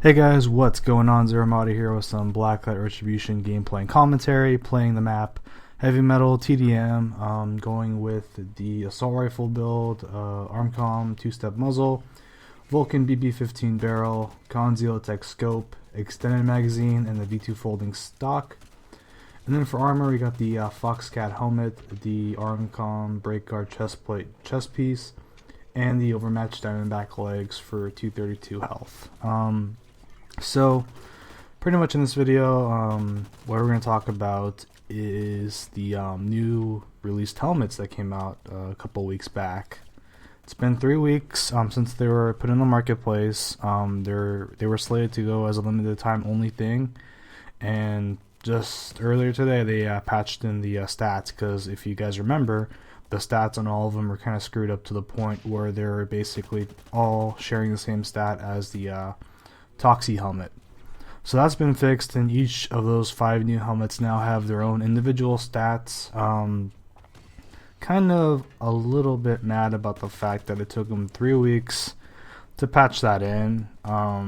Hey guys, what's going on? ZeroArmada here with some Blacklight Retribution gameplay and commentary, playing the map Heavy Metal TDM, going with the Assault Rifle build, ArmCom 2-step muzzle, Vulcan BB-15 barrel, ELO-Tech scope, extended magazine, and the V2 folding stock. And then for armor, we got the Fox+Cat helmet, the ArmCom break guard chestplate chest piece, and the Overmatch Diamondback legs for 232 health. So pretty much in this video, what we're going to talk about is the new released helmets that came out a couple weeks back. It's been 3 weeks since they were put in the marketplace. They were slated to go as a limited time only thing, and just earlier today they patched in the stats, because if you guys remember, the stats on all of them were kind of screwed up to the point where they're basically all sharing the same stat as the Toxie helmet. So that's been fixed, and each of those 5 new helmets now have their own individual stats. Kind of a little bit mad about the fact that it took them 3 weeks to patch that in. I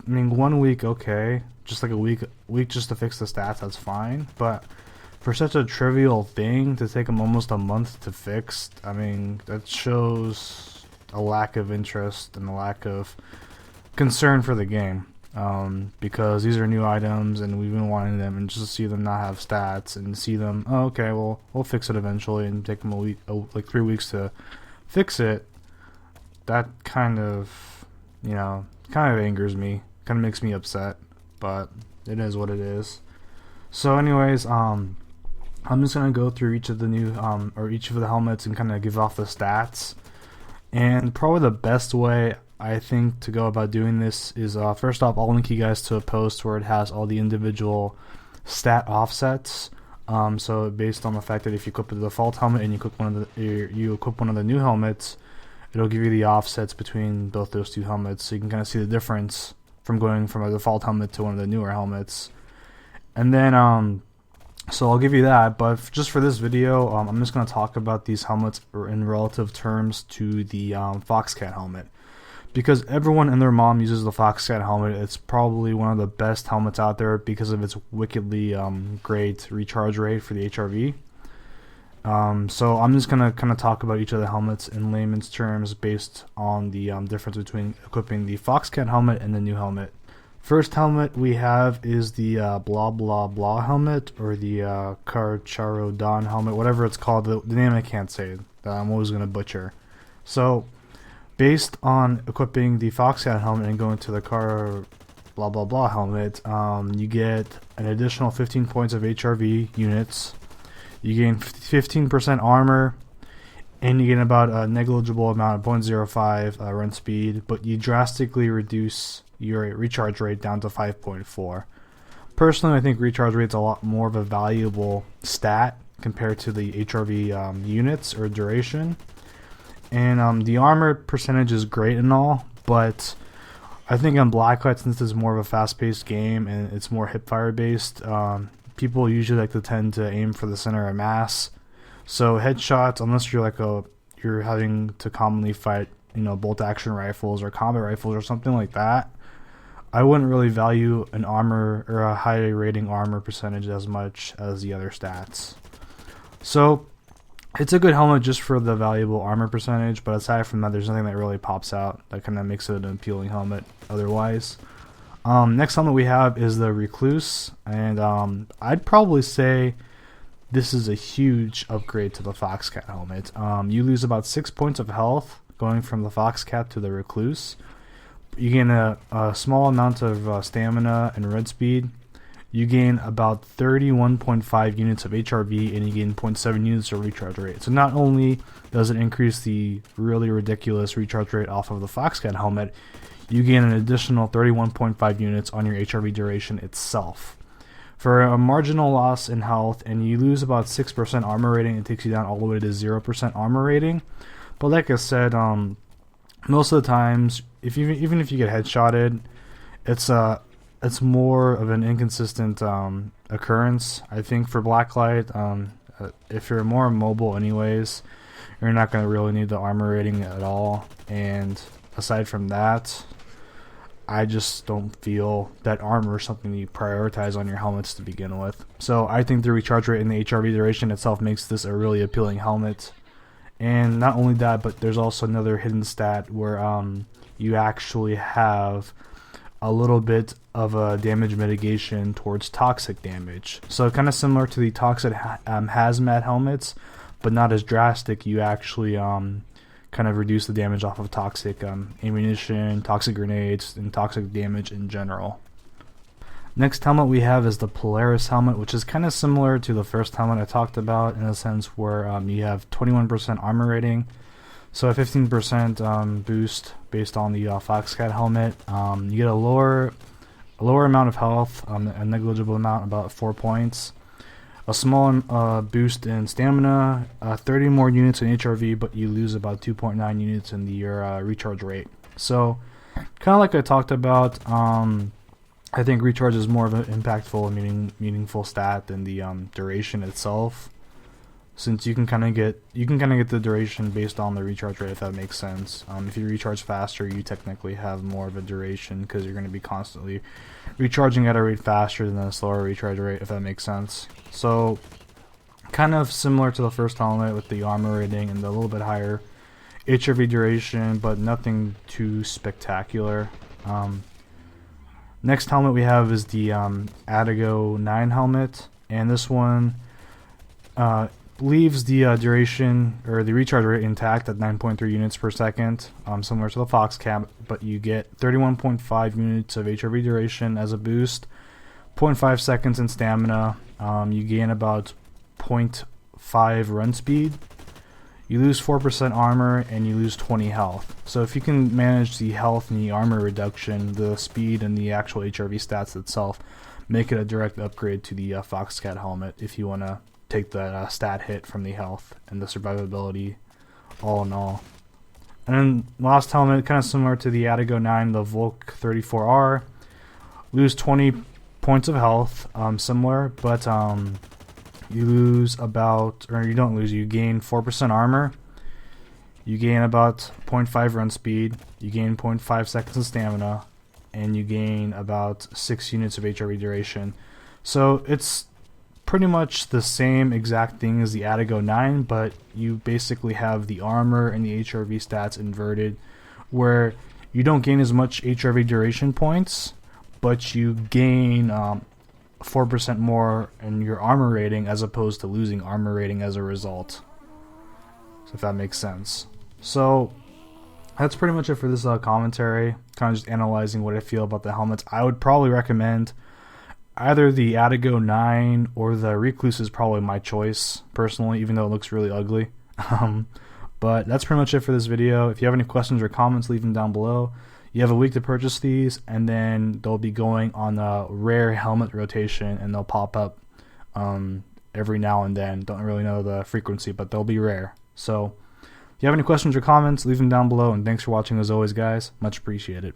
mean, 1 week, okay, just like a week just to fix the stats, that's fine. But for such a trivial thing to take them almost a month to fix, I mean, that shows a lack of interest and a lack of concern for the game, because these are new items and we've been wanting them, and just to see them not have stats and see them, oh, okay, well, we'll fix it eventually, and take them like 3 weeks to fix it, that kind of, kind of angers me, kind of makes me upset, but it is what it is. So anyways, I'm just gonna go through each of the new each of the helmets and kind of give off the stats. And probably the best way I think to go about doing this is, first off, I'll link you guys to a post where it has all the individual stat offsets. So based on the fact that if you equip the default helmet and you equip one of the new helmets, it'll give you the offsets between both those two helmets, so you can kind of see the difference from going from a default helmet to one of the newer helmets. And then so I'll give you that, but just for this video, I'm just going to talk about these helmets in relative terms to the Fox+Cat helmet, because everyone and their mom uses the Fox+Cat helmet. It's probably one of the best helmets out there because of its wickedly great recharge rate for the HRV. So I'm just going to kind of talk about each of the helmets in layman's terms based on the difference between equipping the Fox+Cat helmet and the new helmet. First helmet we have is the blah blah blah helmet, or the Carcharodon helmet, whatever it's called. The name I can't say, that I'm always going to butcher. So based on equipping the Fox+Cat helmet and going to the Car blah blah blah helmet, you get an additional 15 points of HRV units, you gain 15% armor, and you gain about a negligible amount of 0.05 run speed, but you drastically reduce your recharge rate down to 5.4. Personally, I think recharge rate's a lot more of a valuable stat compared to the HRV units or duration. And the armor percentage is great and all, but I think on Blacklight, since it's more of a fast-paced game and it's more hipfire based, people usually like to tend to aim for the center of mass. So headshots, unless you're you're having to commonly fight, bolt action rifles or combat rifles or something like that, I wouldn't really value an armor or a high rating armor percentage as much as the other stats. So it's a good helmet just for the valuable armor percentage, but aside from that, there's nothing that really pops out that kind of makes it an appealing helmet otherwise. Next helmet we have is the Recluse, and I'd probably say this is a huge upgrade to the Fox+Cat helmet. You lose about 6 points of health going from the Fox+Cat to the Recluse. You gain a small amount of stamina and red speed. You gain about 31.5 units of HRV, and you gain 0.7 units of recharge rate. So not only does it increase the really ridiculous recharge rate off of the Fox+Cat helmet, you gain an additional 31.5 units on your HRV duration itself. For a marginal loss in health, and you lose about 6% armor rating, it takes you down all the way to 0% armor rating. But like I said, most of the times, even if you get headshotted, it's more of an inconsistent occurrence. I think for Blacklight, if you're more mobile anyways, you're not going to really need the armor rating at all. And aside from that, I just don't feel that armor is something you prioritize on your helmets to begin with. So I think the recharge rate and the HRV duration itself makes this a really appealing helmet. And not only that, but there's also another hidden stat where you actually have a little bit of a damage mitigation towards toxic damage. So kind of similar to the toxic hazmat helmets, but not as drastic. You actually kind of reduce the damage off of toxic ammunition, toxic grenades, and toxic damage in general. Next helmet we have is the Polaris helmet, which is kind of similar to the first helmet I talked about in a sense where you have 21% armor rating, so a 15% boost based on the Fox+Cat helmet. You get a lower amount of health, a negligible amount, about 4 points. A small boost in stamina, 30 more units in HRV, but you lose about 2.9 units in your recharge rate. So, kind of like I talked about, I think recharge is more of an impactful, meaningful stat than the duration itself, since you can kind of get the duration based on the recharge rate, if that makes sense. If you recharge faster, you technically have more of a duration because you're going to be constantly recharging at a rate faster than a slower recharge rate, if that makes sense. So kind of similar to the first helmet with the armor rating and the little bit higher HRV duration, but nothing too spectacular. Next helmet we have is the Adigo 9 helmet, and this one leaves the duration or the recharge rate intact at 9.3 units per second, similar to the Fox+Cat, but you get 31.5 units of HRV duration as a boost, 0.5 seconds in stamina, you gain about 0.5 run speed, you lose 4% armor, and you lose 20 health. So if you can manage the health and the armor reduction, the speed and the actual HRV stats itself make it a direct upgrade to the Fox+Cat helmet if you want to take that stat hit from the health and the survivability all in all. And then last helmet, kind of similar to the Adigo 9, the Vulcan 34R, lose 20 points of health, similar, but you lose about, or you don't lose, you gain 4% armor, you gain about 0.5 run speed, you gain 0.5 seconds of stamina, and you gain about 6 units of HRV duration. So it's pretty much the same exact thing as the Adigo 9, but you basically have the armor and the HRV stats inverted, where you don't gain as much HRV duration points, but you gain 4% more in your armor rating as opposed to losing armor rating as a result. So if that makes sense. So that's pretty much it for this commentary, kind of just analyzing what I feel about the helmets. I would probably recommend either the Adigo 9 or the Recluse is probably my choice, personally, even though it looks really ugly. But that's pretty much it for this video. If you have any questions or comments, leave them down below. You have a week to purchase these, and then they'll be going on a rare helmet rotation, and they'll pop up every now and then. Don't really know the frequency, but they'll be rare. So if you have any questions or comments, leave them down below, and thanks for watching as always, guys. Much appreciated.